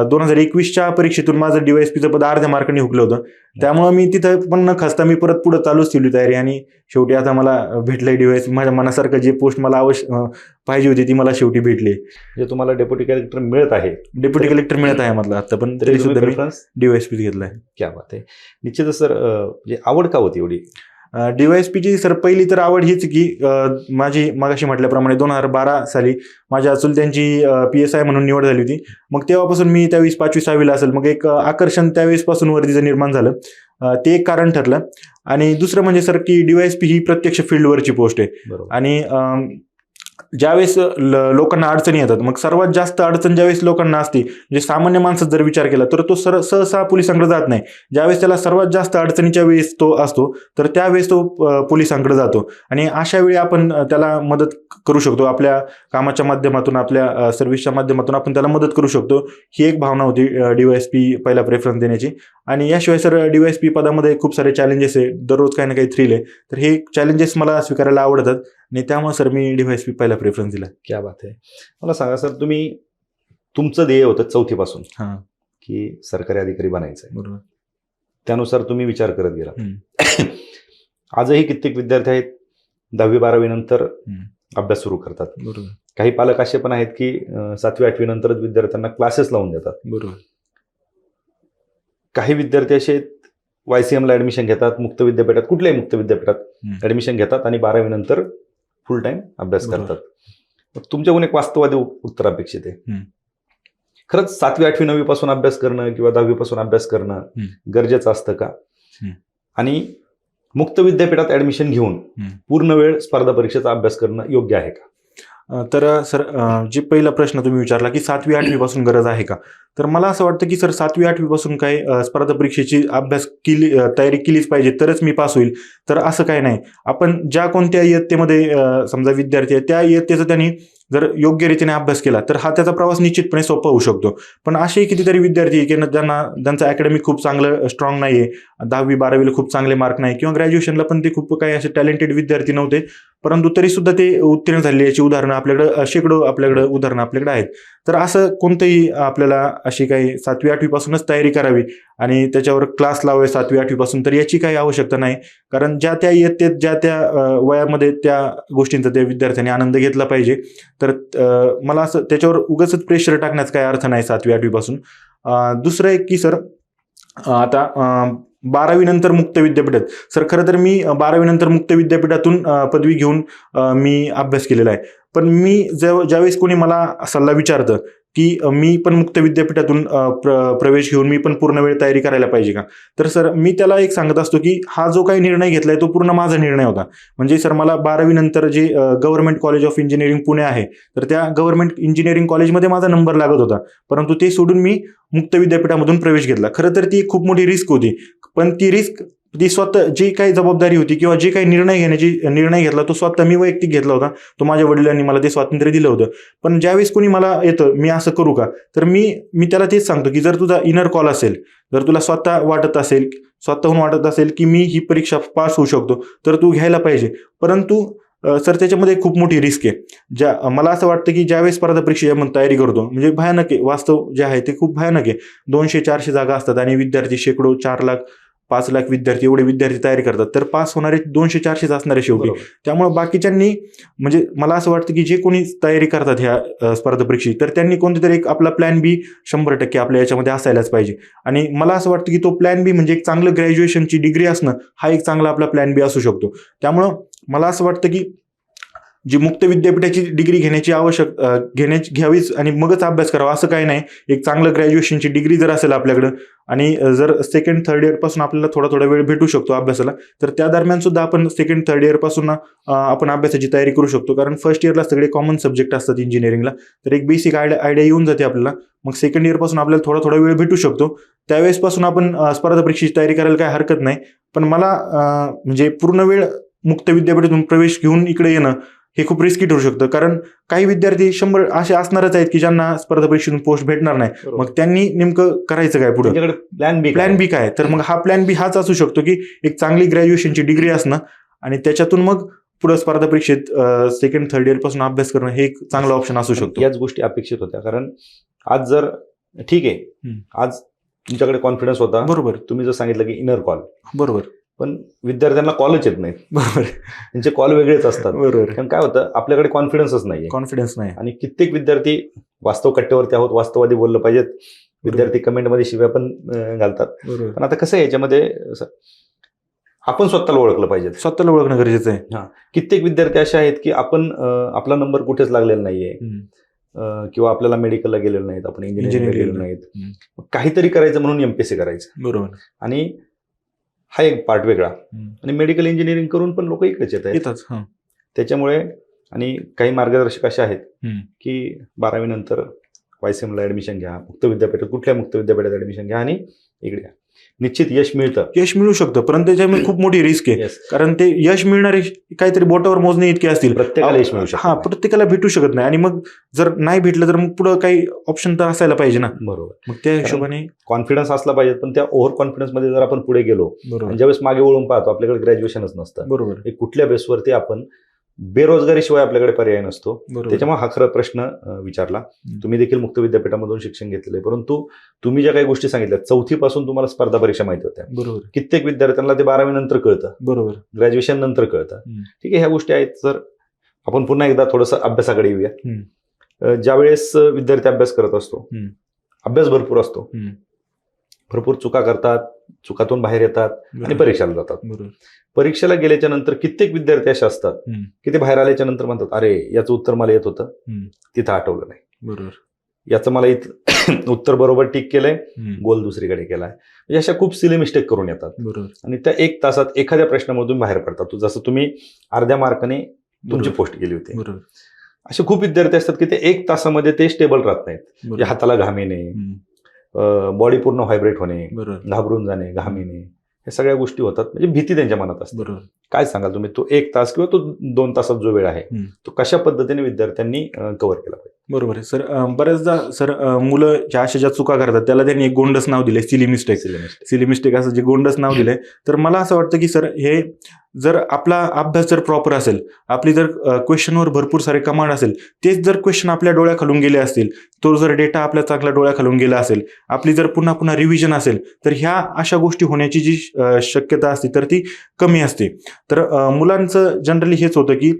2021च्या परीक्षेतून माझं DYSPचं पद अर्ध्या मार्काने हुकलं होतं. त्यामुळं मी तिथं पण न खचता मी पुढं चालूच ठेवली तयारी. आणि शेवटी आता मला भेटलंय DYSP. माझ्या मनासारखं जे पोस्ट मला पाहिजे होती ती मला शेवटी भेटली. जे तुम्हाला डेप्युटी कलेक्टर मिळत आहे, डेप्युटी कलेक्टर मिळत आहे म्हटलं आता, पण तरी सुद्धा मी DYSP घेतलाय. क्या बात आहे. निश्चितच सर, आवड का होती एवढी? DYSPची सर पहिली तर आवड हीच की माझी मगाशी म्हटल्याप्रमाणे 2012 साली माझ्या चुलत्यांची PSI म्हणून निवड झाली होती. मग तेव्हापासून मी त्यावेळेस 5वी-6वीला असेल, मग एक आकर्षण त्यावेळेसपासून वरतीचं निर्माण झालं. ते एक कारण ठरलं. आणि दुसरं म्हणजे सर की DYSP ही प्रत्यक्ष फील्डवरची पोस्ट आहे. आणि ज्यावेळेस लोकांना अडचणी येतात, मग सर्वात जास्त अडचण ज्यावेळेस लोकांना असते, म्हणजे सामान्य माणसात जर विचार केला तर तो सहसा पोलिसांकडे जात नाही. ज्यावेळेस त्याला सर्वात जास्त अडचणीच्या वेळेस तो असतो तर त्यावेळेस तो पोलिसांकडे जातो. आणि अशा वेळी आपण त्याला मदत करू शकतो. आपल्या कामाच्या माध्यमातून, आपल्या सर्व्हिसच्या माध्यमातून आपण त्याला मदत करू शकतो. ही एक भावना होती DYSP पहिला प्रेफरन्स देण्याची. आणि याशिवाय सर DYSP पदामध्ये खूप सारे चॅलेंजेस आहे, दररोज काही ना काही थ्रिल आहे, तर हे चॅलेंजेस मला स्वीकारायला आवडतात. आणि त्यामुळे सर मी DYSP पहिला प्रेफरन्स दिला. क्या बात आहे. मला सांगा सर, तुमचं ध्येय होतं 4थी पासून की सरकारी अधिकारी बनायचं आहे. बरोबर. त्यानुसार तुम्ही विचार करत गेला. आजही कित्येक विद्यार्थी आहेत 10वी-12वी नंतर अभ्यास सुरू करतात. बरोबर. काही पालक असे पण आहेत की 7वी-8वी नंतरच विद्यार्थ्यांना क्लासेस लावून देतात. बरोबर. काही विद्यार्थी असे YCMला ऍडमिशन घेतात, मुक्त विद्यापीठात, कुठल्याही मुक्त विद्यापीठात ऍडमिशन घेतात आणि 12वी नंतर फुल टाइम अभ्यास करतात. तुमच्याकडून एक वास्तववादी उत्तर अपेक्षित आहे. खरंच 7वी, 8वी, 9वी पासून अभ्यास करणं किंवा 10वी पासून अभ्यास करणं गरजेचं असतं का? आणि मुक्त विद्यापीठात ऍडमिशन घेऊन पूर्ण वेळ स्पर्धा परीक्षेचा अभ्यास करणं योग्य आहे का? तर सर जे पहिला प्रश्न तुम्ही विचारला की 7वी-8वी पासून गरज आहे का? तर मला असं वाटतं की सर 7वी-8वी पासून काही स्पर्धा परीक्षेची अभ्यास केली तयारी केलीच पाहिजे तरच मी पास होईल. तर असं काही नाही. आपण ज्या कोणत्या इयत्तेमध्ये समजा विद्यार्थी आहे त्या इयत्तेचा त्यांनी जर योग्य रीतीने अभ्यास केला तर हा त्याचा प्रवास निश्चितपणे सोपा होऊ शकतो. पण असे कितीतरी विद्यार्थी आहे की ज्यांचं अकॅडमिक खूप चांगलं स्ट्रॉंग नाही आहे, 10वी-12वीला खूप चांगले मार्क नाही किंवा ग्रॅज्युएशनला पण ते खूप काही असे टॅलेंटेड विद्यार्थी नव्हते, परंतु तरीसुद्धा ते उत्तीर्ण झाले. याची उदाहरणं आपल्याकडं शेकडो उदाहरणं आपल्याकडे आहेत. तर असं कोणतंही आपल्याला अशी काही 7वी-8वी पासूनच तयारी करावी आणि त्याच्यावर क्लास लावावे 7वी-8वी पासून, तर याची काही आवश्यकता नाही. कारण ज्या त्या इयत्तेत ज्या त्या वयामध्ये त्या गोष्टींचा त्या विद्यार्थ्यांनी आनंद घेतला पाहिजे. तर मला असं त्याच्यावर उगाचच प्रेशर टाकण्याचा काही अर्थ नाही 7वी-8वी पासून. दुसरं एक की सर आता 12वी नंतर मुक्त विद्यापीठात, सर खरं तर मी 12वी नंतर मुक्त विद्यापीठातून पदवी घेऊन मी अभ्यास केलेला आहे. पण मी ज्यावेळेस कोणी मला सल्ला विचारतं की मी पण मुक्त विद्यापीठातून प्रवेश घेऊन मी पण पूर्ण वेळ तयारी करायला पाहिजे का, तर सर मी त्याला एक सांगत असतो की हा जो काही निर्णय घेतलाय तो पूर्ण माझा निर्णय होता. म्हणजे सर मला 12वी नंतर जे government college of engineering Pune आहे, तर त्या गव्हर्नमेंट इंजिनिअरिंग कॉलेजमध्ये माझा नंबर लागत होता, परंतु ते सोडून मी मुक्त विद्यापीठामधून प्रवेश घेतला. खरं तर ती एक खूप मोठी रिस्क होती, पण ती रिस्क ती स्वतः जी काही जबाबदारी होती किंवा जे काही निर्णय घेतला तो स्वतः मी वैयक्तिक घेतला होता. तो माझ्या वडिलांनी मला ते स्वातंत्र्य दिलं होतं. पण ज्यावेळेस कोणी मला येतं मी असं करू का, तर मी त्याला तेच सांगतो की जर तुझा इनर कॉल असेल, जर तुला स्वतःहून वाटत असेल की मी ही परीक्षा पास होऊ शकतो, तर तू घ्यायला पाहिजे. परंतु सर त्याच्यामध्ये खूप मोठी रिस्क आहे. मला असं वाटतं की ज्यावेळेस स्पर्धा परीक्षेची आपण तयारी करतो, म्हणजे भयानक आहे, वास्तव जे आहे ते खूप भयानक आहे. 200-400 जागा असतात आणि विद्यार्थी शेकडो 4 लाख 5 लाख विद्यार्थी एवढे विद्यार्थी तयारी करतात, तर पास होणारे 200-400 असणारे शेवटी. त्यामुळे बाकीच्यांनी म्हणजे मला असं वाटतं की जे कोणी तयारी करतात ह्या स्पर्धा परीक्षेची, तर त्यांनी कोणतेतरी एक आपला प्लॅन बी 100% आपल्या याच्यामध्ये असायलाच पाहिजे. आणि मला असं वाटतं की तो प्लॅन बी म्हणजे एक चांगलं ग्रॅज्युएशनची डिग्री असणं हा एक चांगला आपला प्लॅन बी असू शकतो. त्यामुळं मला असं वाटतं की जी मुक्त विद्यापीठाची डिग्री घ्यावीच आणि मगच अभ्यास करावा असं काही नाही. एक चांगलं ग्रॅज्युएशनची डिग्री जर असेल आपल्याकडं आणि जर 2nd-3rd इयर पासून आपल्याला थोडा वेळ भेटू शकतो अभ्यासाला, तर त्या दरम्यान सुद्धा आपण 2nd-3rd इयर पासून आपण अभ्यासाची तयारी करू शकतो. कारण फर्स्ट इयरला सगळे कॉमन सब्जेक्ट असतात इंजिनिअरिंगला, तर एक बेसिक आयडिया येऊन जाते आपल्याला. मग 2nd इयर पासून आपल्याला थोडा वेळ भेटू शकतो. त्यावेळेस पासून आपण स्पर्धा परीक्षेची तयारी करायला काही हरकत नाही. पण मला म्हणजे पूर्ण वेळ मुक्त विद्यापीठातून प्रवेश घेऊन इकडे येणं हे खूप रिस्की ठरू शकतं. कारण काही विद्यार्थी 100 असे असणारच आहेत की ज्यांना स्पर्धा परीक्षेतून पोस्ट भेटणार नाही. मग त्यांनी नेमकं करायचं काय पुढे, प्लॅन बी काय, तर मग हा प्लॅन बी हाच असू शकतो की एक चांगली ग्रॅज्युएशनची डिग्री असणं आणि त्याच्यातून मग पुढे स्पर्धा परीक्षेत 2nd-3rd इयर पासून अभ्यास करणं हे एक चांगलं ऑप्शन असू शकतो. याच गोष्टी अपेक्षित होत्या. कारण आज जर ठीक आहे, आज तुमच्याकडे कॉन्फिडन्स होता, बरोबर, तुम्ही जर सांगितलं की इनर कॉल, बरोबर, पण विद्यार्थ्यांना कॉलच येत नाहीत. बरोबर, त्यांचे कॉल वेगळेच असतात. बरोबर. कारण काय होतं, आपल्याकडे कॉन्फिडन्सच नाहीये. कॉन्फिडन्स नाही आणि कित्येक विद्यार्थी वास्तव कट्ट्यावरती आहोत, वास्तववादी बोललं पाहिजेत. विद्यार्थी कमेंटमध्ये शिव्या पण घालतात. बरोबर. पण आता कसं आहे, याच्यामध्ये आपण स्वतःला ओळखलं पाहिजे. स्वतःला ओळखणं गरजेचं आहे. कित्येक विद्यार्थी असे आहेत की आपण आपला नंबर कुठेच लागलेला नाहीये किंवा आपल्याला मेडिकलला गेलेलो नाहीत, आपण इंजिनिअरिंगला गेलेलो नाहीत. काहीतरी करायचं म्हणून एमपीएससी करायचं. बरोबर. आणि हा एक पार्ट वेगळा. आणि मेडिकल इंजिनिअरिंग करून पण लोक इकडेच येतात. त्याच्यामुळे आणि काही मार्गदर्शक असे आहेत की 12वी नंतर वायसीएमला ऍडमिशन घ्या, कुठल्या मुक्त विद्यापीठात ऍडमिशन घ्या आणि इकडे घ्या. निश्चित यश मिळू शकतं, परंतु त्याच्यामध्ये खूप मोठी रिस्क आहे. कारण ते यश मिळणारे काहीतरी बोटावर मोजणे इतके असतील, प्रत्येकाला यश मिळू शकतं. प्रत्येकाला भेटू शकत नाही. आणि मग जर नाही भेटलं तर मग पुढे काही ऑप्शन तर असायला पाहिजे ना. बरोबर. मग त्या हिशोबाने कॉन्फिडन्स असला पाहिजे. पण त्या ओव्हर कॉन्फिडन्स मध्ये जर आपण पुढे गेलो आणि ज्यावेळेस मागे वळून पाहतो आपल्याकडे ग्रॅज्युएशनच नसतं, बरोबर, कुठल्या बेसवरती आपण बेरोजगारीशिवाय आपल्याकडे पर्याय नसतो. त्याच्यामुळे हा खरा प्रश्न विचारला. तुम्ही देखील मुक्त विद्यापीठामधून शिक्षण घेतलेलं आहे, परंतु तुम्ही ज्या काही गोष्टी सांगितल्या 4थी पासून तुम्हाला स्पर्धा परीक्षा माहिती होत्या. बरोबर. कित्येक विद्यार्थ्यांना ते 12वी नंतर कळतं, बरोबर, ग्रॅज्युएशन नंतर कळतं. ठीक आहे, ह्या गोष्टी आहेत. तर आपण पुन्हा एकदा थोडंसं अभ्यासाकडे येऊया. ज्यावेळेस विद्यार्थी अभ्यास करत असतो, अभ्यास भरपूर असतो, भरपूर चुका करतात, चुकातून बाहेर येतात आणि परीक्षेला जातात. परीक्षेला गेल्याच्या नंतर कित्येक विद्यार्थी असे असतात की ते बाहेर आल्याच्या नंतर म्हणतात, अरे याचं उत्तर मला येत होतं, तिथं आठवलं नाही. बरोबर. याचं मला उत्तर बरोबर टिक केलंय, गोल दुसरीकडे केलाय. म्हणजे अशा खूप सिली मिस्टेक करून येतात. बरोबर. आणि त्या 1 तासात एखाद्या प्रश्नामधून बाहेर पडतात. जसं तुम्ही अर्ध्या मार्काने तुमची पोस्ट गेली होती. असे खूप विद्यार्थी असतात की ते 1 तासामध्ये ते स्टेबल राहत नाहीत. बरोबर. म्हणजे हाताला घाम येणे, बॉडी पूर्ण व्हायब्रेट होणे, बरोबर. घाबरून जाणे, घाम येणे, हे सगळ्या गोष्टी होतात. म्हणजे भीती त्यांच्या मनात असते. बरोबर. काय सांगाल तुम्ही, तो 1 तास किंवा तो 2 तासात जो वेळ आहे तो कशा पद्धतीने विद्यार्थ्यांनी कव्हर केला पाहिजे? बरोबर आहे सर. बऱ्याचदा सर मुलं ज्या चुका करतात त्याला त्यांनी एक गोंडस नाव दिले, सिली मिस्टेक असं जे गोंडस नाव दिलंय. तर मला असं वाटतं की सर हे जर आपला अभ्यास जर प्रॉपर असेल, आपली जर क्वेश्चनवर भरपूर सारे कमांड असेल, तेच जर क्वेश्चन आपल्या डोळ्याखालून गेले असतील, तो जर डेटा आपल्या चांगल्या डोळ्याखालून गेला असेल, आपली जर पुन्हा पुन्हा रिव्हिजन असेल, तर ह्या अशा गोष्टी होण्याची जी शक्यता असते तर ती कमी असते. तर मुलांचं जनरली हेच होतं की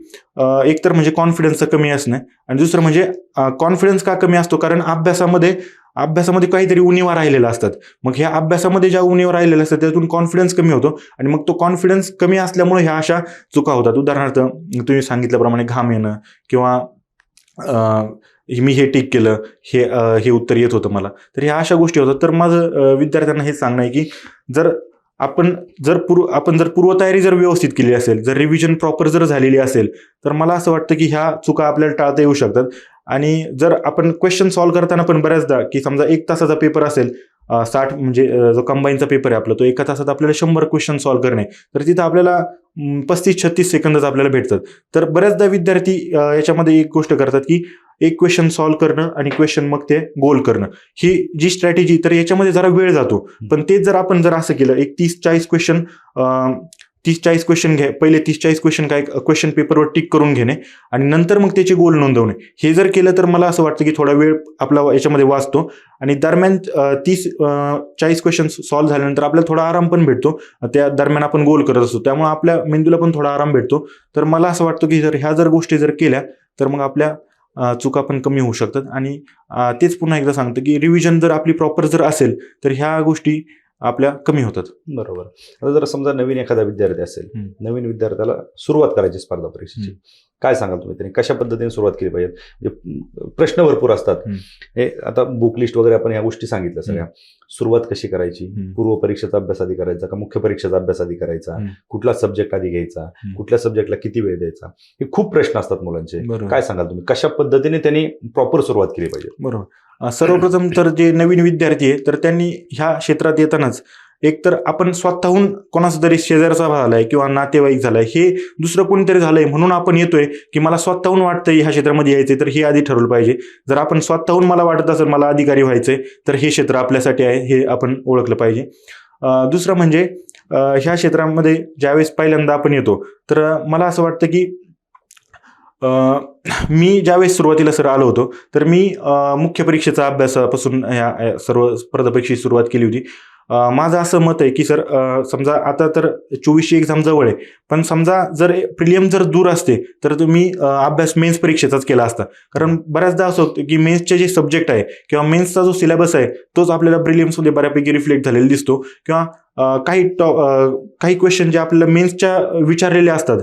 एक तर म्हणजे कॉन्फिडन्स कमी असणं, आणि दुसरं म्हणजे कॉन्फिडन्स का कमी असतो, कारण अभ्यासामध्ये काहीतरी उणीवा राहिलेल्या असतात. मग ह्या अभ्यासामध्ये ज्या उणीवा राहिलेल्या असतात त्यातून कॉन्फिडन्स कमी होतो, आणि मग तो कॉन्फिडन्स कमी असल्यामुळे ह्या अशा चुका होतात. उदाहरणार्थ तुम्ही सांगितल्याप्रमाणे घाम येणं, किंवा मी हे टिक केलं, हे उत्तर येत होतं मला, तर ह्या अशा गोष्टी होतात. तर माझं विद्यार्थ्यांना हे सांगणं आहे की आपण जर पूर्वतयारी जर व्यवस्थित केली असेल, जर रिव्हिजन प्रॉपर जर झालेली असेल, तर मला असं वाटतं की ह्या चुका आपल्याला टाळता येऊ शकतात. आणि जर आपण क्वेश्चन सॉल्व्ह करताना पण बऱ्याचदा की समजा 1 तासाचा पेपर असेल, 60 म्हणजे जो कंबाईनचा पेपर आहे आपला, तो 1 तासात आपल्याला 100 क्वेश्चन सॉल्व्ह करणे, तर तिथं आपल्याला 35-36 सेकंदच आपल्याला भेटतात. तर बऱ्याचदा विद्यार्थी याच्यामध्ये एक गोष्ट करतात की एक क्वेश्चन सॉल्व्ह करणं आणि क्वेश्चन मग ते गोल करणं, ही जी स्ट्रॅटेजी, तर याच्यामध्ये जरा वेळ जातो. पण तेच जर आपण असं केलं, एक 30-40 क्वेश्चन पहिले 30-40 क्वेश्चन काय क्वेश्चन पेपरवर टिक करून घेणे, आणि नंतर मग त्याचे गोल नोंदवणे, हे जर केलं तर मला असं वाटतं की थोडा वेळ आपला याच्यामध्ये वाचतो, आणि दरम्यान 30-40 क्वेश्चन सॉल्व्ह झाल्यानंतर आपल्याला थोडा आराम पण भेटतो. त्या दरम्यान आपण गोल करत असतो, त्यामुळे आपल्या मेंदूला पण थोडा आराम भेटतो. तर मला असं वाटतं की ह्या जर गोष्टी जर केल्या तर मग आपल्या चुका पण कमी होऊ शकतात. आणि तेच पुन्हा एकदा सांगतो की रिव्हिजन जर आपली प्रॉपर जर असेल तर ह्या गोष्टी आपल्या कमी होतात. बरोबर. आता जर समजा नवीन एखादा विद्यार्थी असेल, नवीन विद्यार्थ्याला सुरुवात करायची स्पर्धा परीक्षेची, काय सांगाल तुम्ही, त्यांनी कशा पद्धतीने सुरुवात केली पाहिजे? म्हणजे प्रश्न भरपूर असतात. हे आता बुक लिस्ट वगैरे आपण या गोष्टी सांगितल्या सगळ्या. सुरुवात कशी करायची? पूर्व परीक्षेचा अभ्यास आधी करायचा का मुख्य परीक्षेचा अभ्यास आधी करायचा? कुठला सब्जेक्ट आधी घ्यायचा? कुठल्या सब्जेक्टला किती वेळ द्यायचा? हे खूप प्रश्न असतात मुलांचे. काय सांगाल तुम्ही, कशा पद्धतीने त्यांनी प्रॉपर सुरुवात केली पाहिजे? बरोबर. सर्वप्रथम तर जे नवीन विद्यार्थी आहे, तर त्यांनी ह्या क्षेत्रात येतानाच एक तर आपण स्वतःहून कोणाचा तरी शेजारचा झालाय किंवा नातेवाईक झालाय, हे दुसरं कोणीतरी झालंय म्हणून आपण येतोय की मला स्वतःहून वाटतंय ह्या क्षेत्रामध्ये यायचंय, तर हे आधी ठरवलं पाहिजे. जर आपण स्वतःहून मला वाटत असेल मला अधिकारी व्हायचंय, तर हे क्षेत्र आपल्यासाठी आहे, हे आपण ओळखलं पाहिजे. दुसरं म्हणजे ह्या क्षेत्रामध्ये ज्यावेळेस पहिल्यांदा आपण येतो, तर मला असं वाटतं की मी ज्यावेळेस सुरुवातीला सर आलो होतो, तर मी मुख्य परीक्षेचा अभ्यासापासून ह्या सर्व स्पर्धा परीक्षेची सुरुवात केली होती. माझं असं मत आहे की सर समजा आता तर 24ची एक्झाम जवळ आहे, पण समजा जर प्रिलियम जर दूर असते तर तुम्ही अभ्यास मेन्स परीक्षेचाच केला असता. कारण बऱ्याचदा असं होतं की मेन्सचे जे सब्जेक्ट आहे किंवा मेन्सचा जो सिलेबस आहे तोच आपल्याला प्रिलियम्समध्ये बऱ्यापैकी रिफ्लेक्ट झालेला दिसतो, किंवा काही क्वेश्चन जे आपल्याला मेन्सच्या विचारलेले असतात,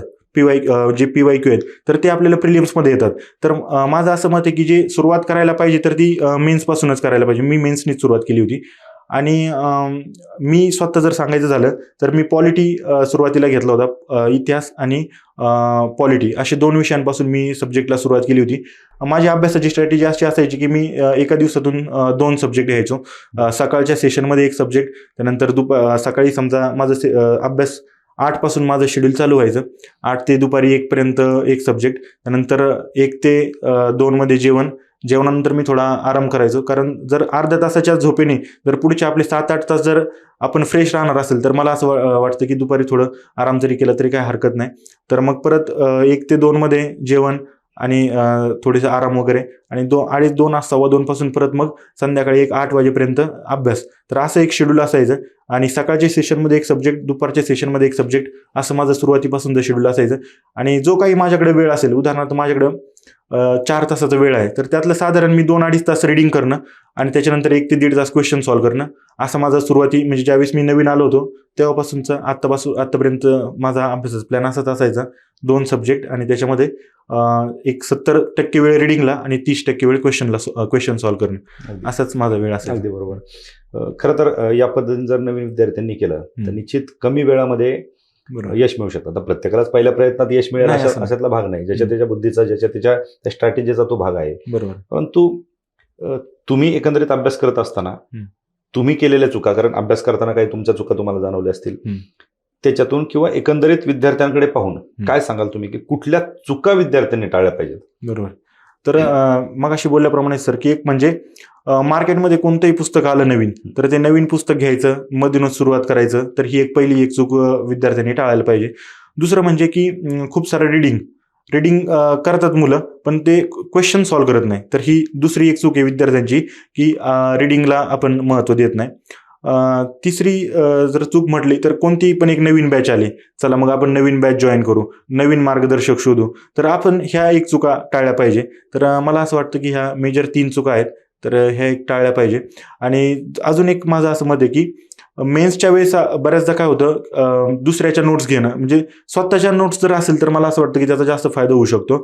जे PYQ आहेत, तर ते आपल्याला प्रिलिम्समध्ये येतात. तर माझं असं मत आहे की जे सुरुवात करायला पाहिजे तर ती मेन्सपासूनच करायला पाहिजे. मी मेन्सनीच सुरुवात केली होती. आणि मी स्वतः जर सांगायचं झालं तर मी पॉलिटी सुरुवातीला घेतला होता. इतिहास आणि पॉलिटी असे 2 विषयांपासून मी सब्जेक्टला सुरुवात केली होती. माझी अभ्यासाची स्ट्रॅटेजी अशी असायची की मी एका दिवसातून 2 सब्जेक्ट घ्यायचो. सकाळच्या सेशनमध्ये एक सब्जेक्ट, त्यानंतर सकाळी समजा माझं अभ्यास 8 पासून माझं शेड्यूल चालू व्हायचं, 8 ते दुपारी 1 पर्यंत एक सब्जेक्ट, त्यानंतर 1 ते 2 मध्ये जेवणानंतर मी थोडा आराम करायचो. कारण जर अर्ध्या तासाच्या झोपेने जर पुढचे आपले 7-8 तास जर आपण फ्रेश राहणार असेल तर मला असं वाटतं की दुपारी थोडं आराम जरी केला तरी काही हरकत नाही. तर मग परत 1 ते 2 मध्ये जेवण आणि थोडेसे आराम वगैरे, आणि 2:30-2:15 पासून परत मग संध्याकाळी 8 वाजेपर्यंत अभ्यास. तर असं एक शेड्यूल असायचं. आणि सकाळच्या सेशनमध्ये एक सब्जेक्ट, दुपारच्या सेशनमध्ये एक सब्जेक्ट, असं माझं सुरुवातीपासून शेड्यूल असायचं. आणि जो काही माझ्याकडे वेळ असेल, उदाहरणार्थ माझ्याकडं 4 तासाचा वेळ आहे, तर त्यातलं साधारण मी 2-2.5 तास रिडिंग करणं आणि त्याच्यानंतर 1 ते 1.5 तास क्वेश्चन सॉल्व्ह करणं, असं माझा सुरुवाती म्हणजे ज्यावेळेस मी नवीन आलो होतो तेव्हापासूनचा आत्तापर्यंत माझा अभ्यासाचा प्लॅन असाच असायचा. 2 सब्जेक्ट आणि त्याच्यामध्ये एक 70% वेळ रिडिंगला आणि 30% वेळ क्वेश्चन सॉल्व्ह करणं, असाच माझा वेळ असेल. अगदी बरोबर. खरं तर या पद्धतीने जर नवीन विद्यार्थ्यांनी केलं तर निश्चित कमी वेळामध्ये बरोबर. यश मिळू शकतं. आता प्रत्येकालाच पहिल्या प्रयत्नात यश मिळेल नाही, असं नाही. अशातला भाग नाही. ज्याच्या त्याच्या बुद्धीचा, ज्याच्या त्याच्या स्ट्रॅटेजीचा तो भाग आहे. बरोबर. परंतु तुम्ही एकंदरीत अभ्यास करत असताना तुम्ही केलेल्या चुका, कारण अभ्यास करताना काही तुमच्या चुका तुम्हाला जाणवल्या असतील, त्याच्यातून किंवा एकंदरीत विद्यार्थ्यांकडे पाहून काय सांगाल तुम्ही की कुठल्या चुका विद्यार्थ्यांनी टाळल्या पाहिजेत? बरोबर. तर मग अशी बोलल्याप्रमाणे सर की एक म्हणजे मार्केटमध्ये कोणतंही पुस्तक आलं नवीन तर ते नवीन पुस्तक घ्यायचं, मधूनच सुरुवात करायचं, तर ही एक पहिली एक चूक विद्यार्थ्यांनी टाळायला पाहिजे. दुसरं म्हणजे की खूप सारं रिडिंग करतात मुलं, पण ते क्वेश्चन सॉल्व्ह करत नाही. तर ही दुसरी एक चूक आहे विद्यार्थ्यांची की रिडिंगला आपण महत्त्व देत नाही. तिसरी जर चूक म्हटली तर कोणतीही पण एक नवीन बॅच आली, चला मग आपण नवीन बॅच जॉईन करू, नवीन मार्गदर्शक शोधू, तर आपण ह्या एक चुका टाळल्या पाहिजे. तर मला असं वाटतं की ह्या मेजर 3 चुका आहेत, तर ह्या एक टाळल्या पाहिजे. आणि अजून एक माझं असं मत आहे की मेन्सच्या वेळेस बऱ्याचदा काय होतं, दुसऱ्याच्या नोट्स घेणं, म्हणजे स्वतःच्या नोट्स जर असेल तर मला असं वाटतं की त्याचा जास्त फायदा होऊ शकतो.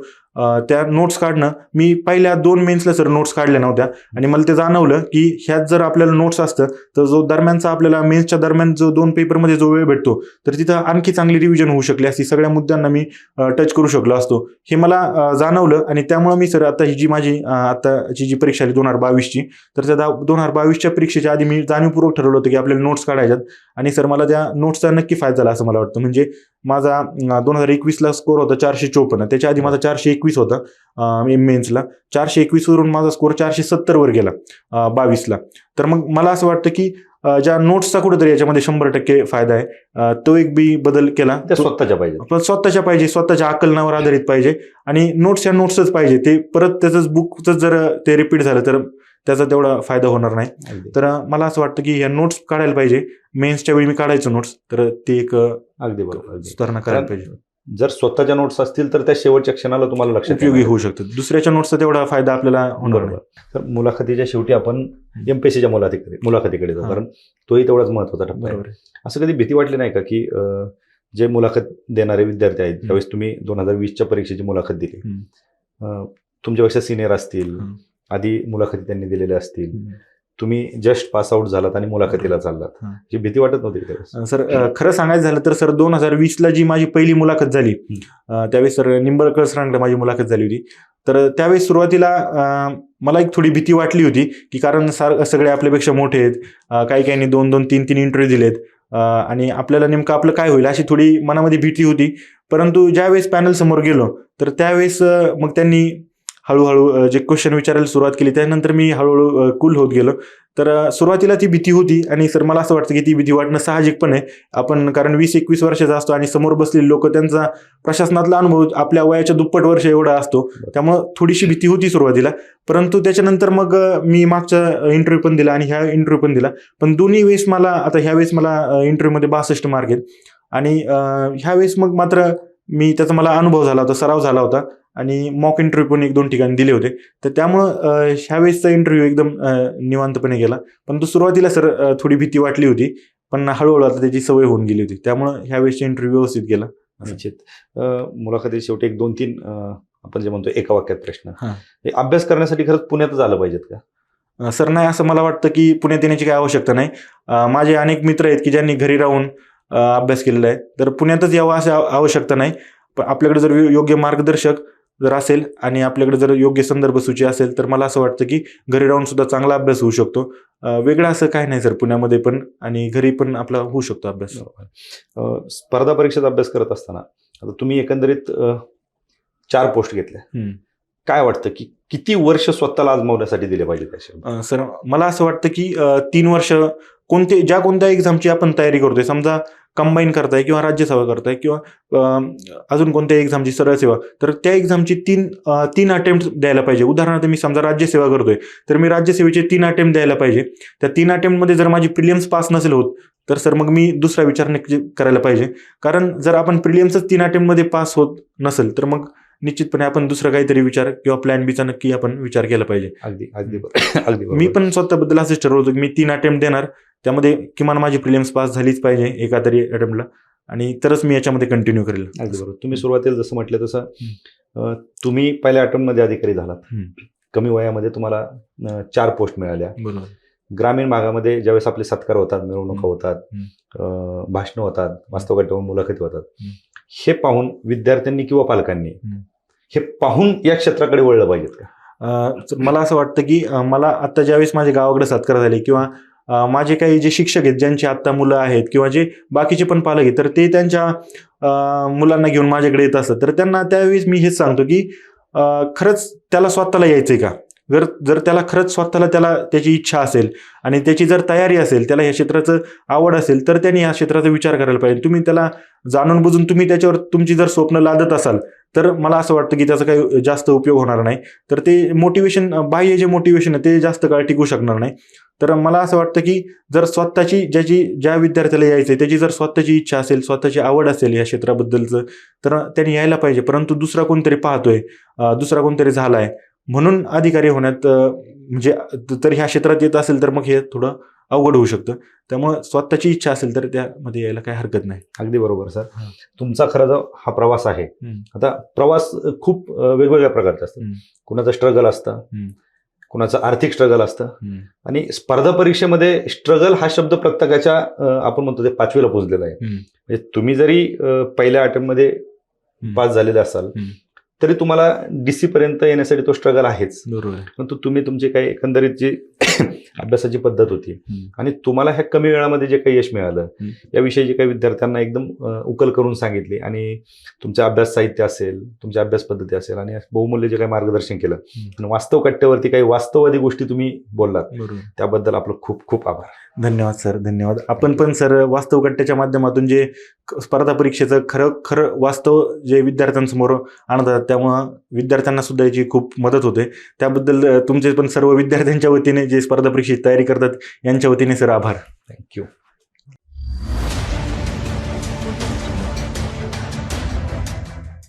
त्या नोट्स काढणं, मी पहिल्या 2 मेन्सला सर नोट्स काढल्या नव्हत्या आणि मला ते जाणवलं की ह्यात जर आपल्याला नोट्स असतं तर जो दरम्यानचा आपल्याला मेन्सच्या दरम्यान जो 2 पेपरमध्ये जो वेळ भेटतो तर तिथं आणखी चांगली रिव्हिजन होऊ शकली असती, सगळ्या मुद्द्यांना मी टच करू शकलो असतो, हे मला जाणवलं. आणि त्यामुळे मी सर आता ही जी माझी आताची जी परीक्षा आली 2022ची, तर त्या 2022च्या परीक्षेच्या आधी मी जाणीवपूर्वक ठरवलं होतं की आपल्याला नोट्स काढायच्यात. आणि सर मला त्या नोट्सचा नक्की फायदा झाला असं मला वाटतं. म्हणजे माझा 2021ला स्कोर होता 454, त्याच्या आधी माझा 421 होता मेन्सला. 421 वरून माझा स्कोर 470 वर गेला 22ला. तर मग मला असं वाटतं की ज्या नोट्सचा कुठेतरी याच्यामध्ये 100% फायदा आहे, तो एक बी बदल केला. त्या स्वतःच्या पाहिजे, पण स्वतःच्या पाहिजे, स्वतःच्या आकलनावर आधारित पाहिजे आणि नोट्स या नोट्सच पाहिजे. ते परत त्याचंच बुकच जर ते रिपीट झालं तर त्याचा तेवढा फायदा होणार नाही. तर मला असं वाटतं की ह्या नोट्स काढायला पाहिजे. मेन्सच्या वेळी मी काढायचो नोट्स, तर ते एक अगदी बरोबर सुधारणा करायला पाहिजे. जर स्वतःच्या नोट्स असतील तर त्या शेवटच्या क्षणाला तुम्हाला लक्षात उपयोगी होऊ शकतात. दुसऱ्याच्या नोट्सचा तेवढा फायदा आपल्याला होणार नाही. तर मुलाखतीच्या शेवटी आपण एमपीएससीच्या मुलाखतीकडे जाऊ, कारण तोही तेवढाच महत्वाचा टप्पा आहे. असं कधी भीती वाटली नाही का की जे मुलाखत देणारे विद्यार्थी आहेत, त्यावेळेस तुम्ही 2020च्या परीक्षेची मुलाखत दिली, तुमच्यापेक्षा सिनियर असतील, आधी मुलाखती त्यांनी दिलेल्या असतील, तुम्ही जस्ट पास आउट झालात आणि मुलाखतीला चाललात, ही भीती वाटत नव्हती? सर खरं सांगायचं झालं तर सर 2020ला जी माझी पहिली मुलाखत झाली, त्यावेळेस सर निंबाळकर सरांकडे माझी मुलाखत झाली होती. तर त्यावेळेस सुरुवातीला मला एक थोडी भीती वाटली होती की कारण सगळे आपल्यापेक्षा मोठे आहेत, काही 2-2, 3-3 इंटरव्ह्यू दिलेत आणि आपल्याला नेमकं आपलं काय होईल अशी थोडी मनामध्ये भीती होती. परंतु ज्यावेळेस पॅनल समोर गेलो तर त्यावेळेस मग त्यांनी हळूहळू जे क्वेश्चन विचारायला सुरुवात केली, त्यानंतर मी हळूहळू कूल होत गेलो. तर सुरुवातीला ती भीती होती आणि सर मला असं वाटतं की ती भीती वाटणं साहजिक पण आहे. आपण कारण 20-21 वर्षाचा असतो आणि समोर बसलेले लोक, त्यांचा प्रशासनातला अनुभव आपल्या वयाच्या दुप्पट वर्ष एवढा असतो, त्यामुळं थोडीशी भीती होती सुरुवातीला. परंतु त्याच्यानंतर मग मी मागचा इंटरव्ह्यू पण दिला आणि ह्या इंटरव्ह्यू पण दिला. पण दोन्ही वेळेस मला आता ह्यावेळेस मला इंटरव्ह्यूमध्ये 62 मार्क आहेत आणि ह्यावेळेस मग मात्र मी त्याचा मला अनुभव झाला होता, सराव झाला होता आणि मॉक इंटरव्ह्यू पण 1-2 ठिकाणी दिले होते. तर त्यामुळं ह्यावेळेसचा इंटरव्ह्यू एकदम निवांतपणे गेला. परंतु सुरुवातीला सर थोडी भीती वाटली होती, पण हळूहळू आता त्याची सवय होऊन गेली होती, त्यामुळं ह्यावेळेसचा इंटरव्ह्यू व्यवस्थित गेला. निश्चित. मुलाखती शेवटी 1-2-3 आपण जे म्हणतो एका वाक्यात प्रश्न, हे अभ्यास करण्यासाठी खरंच पुण्यातच आलं पाहिजेत का? सर नाही, असं मला वाटतं की पुण्यात येण्याची काही आवश्यकता नाही. माझे अनेक मित्र आहेत की ज्यांनी घरी राहून अभ्यास केलेला आहे, तर पुण्यातच यावं असं आवश्यकता नाही. पण आपल्याकडे जर योग्य मार्गदर्शक जर असेल आणि आपल्याकडे जर योग्य संदर्भ सूची असेल तर मला असं वाटतं की घरी राहून सुद्धा चांगला अभ्यास होऊ शकतो. वेगळं असं काही नाही सर, पुण्यामध्ये पण आणि घरी पण आपला होऊ शकतो अभ्यास. स्पर्धा परीक्षेचा अभ्यास करत असताना आता तुम्ही एकंदरीत 4 पोस्ट घेतल्या, काय वाटतं की किती वर्ष स्वतःला आजमावण्यासाठी दिले पाहिजे? सर मला असं वाटतं की 3 वर्ष कोणत्या एक्झामची आपण तयारी करतोय, समजा कंबाईन करताय किंवा राज्यसेवा करताय किंवा अजून कोणत्या एक्झामची सरळ सेवा, तर त्या एक्झामची 3 अटेम्प्ट द्यायला पाहिजे. उदाहरणार्थ मी समजा राज्यसेवा करतोय तर मी राज्यसेवेचे 3 अटेम्प्ट द्यायला पाहिजे. त्या 3 अटेम्प्टमध्ये जर माझी प्रिलिम्स पास नसेल होत तर सर मग मी दुसरा विचार नक्की करायला पाहिजे. कारण जर आपण प्रिलिम्सच 3 अटेम्प्टमध्ये पास होत नसेल तर मग निश्चितपणे आपण दुसरा काहीतरी विचार किंवा प्लॅन बीचा नक्की आपण विचार केला पाहिजे. अगदी मी पण स्वतःबद्दल असंच ठरवतो की मी 3 अटेम्प्ट देणार, त्यामध्ये किमान माझी प्रिलिम्स पास झालीच पाहिजे एका तरी अटेम्प्टला, आणि तरच मी याच्यामध्ये कंटिन्यू करेल. अगदी बरोबर. तुम्ही सुरुवातीला जसं म्हटलं तसं तुम्ही पहिल्या अटेम्प्टमध्ये अधिकारी झालात, कमी वयामध्ये तुम्हाला 4 पोस्ट मिळाल्या. बरोबर. ग्रामीण भागामध्ये ज्यावेळेस आपले सत्कार होतात, मिरवणुका होतात, भाषणं होतात, वास्तवगटावर मुलाखती होतात, हे पाहून विद्यार्थ्यांनी किंवा पालकांनी हे पाहून या क्षेत्राकडे वळलं पाहिजेत का? मला असं वाटतं की मला आता ज्यावेळेस माझ्या गावाकडे सत्कार झाले किंवा माझे काही जे शिक्षक आहेत ज्यांची आत्ता मुलं आहेत किंवा जे बाकीचे पण पालक आहेत, तर ते त्यांच्या मुलांना घेऊन माझ्याकडे येत असतात, तर त्यांना त्यावेळेस मी हेच सांगतो की खरंच त्याला स्वतःला यायचंय का? जर त्याला खरंच स्वतःला त्याची इच्छा असेल आणि त्याची जर तयारी असेल, त्याला या क्षेत्राचं आवड असेल, तर त्यांनी या क्षेत्राचा विचार करायला पाहिजे. तुम्ही त्याला जाणून बुजून तुम्ही त्याच्यावर तुमची जर स्वप्न लादत असाल, तर मला असं वाटतं की त्याचा काही जास्त उपयोग होणार नाही. तर ते मोटिवेशन, बाह्य जे मोटिवेशन आहे ते जास्त काळ टिकू शकणार नाही. तर मला असं वाटतं की जर स्वतःची ज्या विद्यार्थ्याला यायचंय त्याची जर स्वतःची इच्छा असेल, स्वतःची आवड असेल या क्षेत्राबद्दलचं, तर त्यांनी यायला पाहिजे. परंतु दुसरा कोणतरी पाहतोय, दुसरा कोणतरी झालाय म्हणून अधिकारी होण्यात म्हणजे तर ह्या क्षेत्रात येत असेल तर मग हे थोडं अवघड होऊ शकतं. त्यामुळे स्वतःची इच्छा असेल तर त्यामध्ये यायला काही हरकत नाही. अगदी बरोबर सर. तुमचा खरा जो हा प्रवास आहे, आता प्रवास खूप वेगवेगळ्या प्रकारचे असतात. कुणाचं स्ट्रगल असतं, कुणाचं आर्थिक स्ट्रगल असतं, आणि स्पर्धा परीक्षेमध्ये स्ट्रगल हा शब्द प्रत्येकाच्या आपण म्हणतो ते 5वीला पोहोचलेला आहे. म्हणजे तुम्ही जरी पहिल्या अटेम्प्टमध्ये पास झालेले असाल तरी तुम्हाला DC पर्यंत येण्यासाठी तो स्ट्रगल आहेच. बरोबर. परंतु तुम्ही तुमची काही एकंदरीत जी अभ्यासाची पद्धत होती आणि तुम्हाला ह्या कमी वेळामध्ये जे काही यश मिळालं याविषयी जे काही विद्यार्थ्यांना एकदम उकल करून सांगितली, आणि तुमच्या अभ्यास साहित्य असेल, तुमच्या अभ्यास पद्धती असेल, आणि बहुमूल्य जे काही मार्गदर्शन केलं आणि वास्तव कट्ट्यावरती काही वास्तववादी गोष्टी तुम्ही बोललात, त्याबद्दल आपलं खूप खूप आभार. धन्यवाद सर, धन्यवाद. आपण पण सर वास्तव कट्ट्याच्या माध्यमातून जे स्पर्धा परीक्षेचं खरं वास्तव जे विद्यार्थ्यांसमोर आणतात, त्यामुळं विद्यार्थ्यांना सुद्धा याची खूप मदत होते. त्याबद्दल तुमचे पण सर्व विद्यार्थ्यांच्या वतीने जे स्पर्धा परीक्षेची तयारी करतात यांच्या वतीने सर आभार. थँक्यू.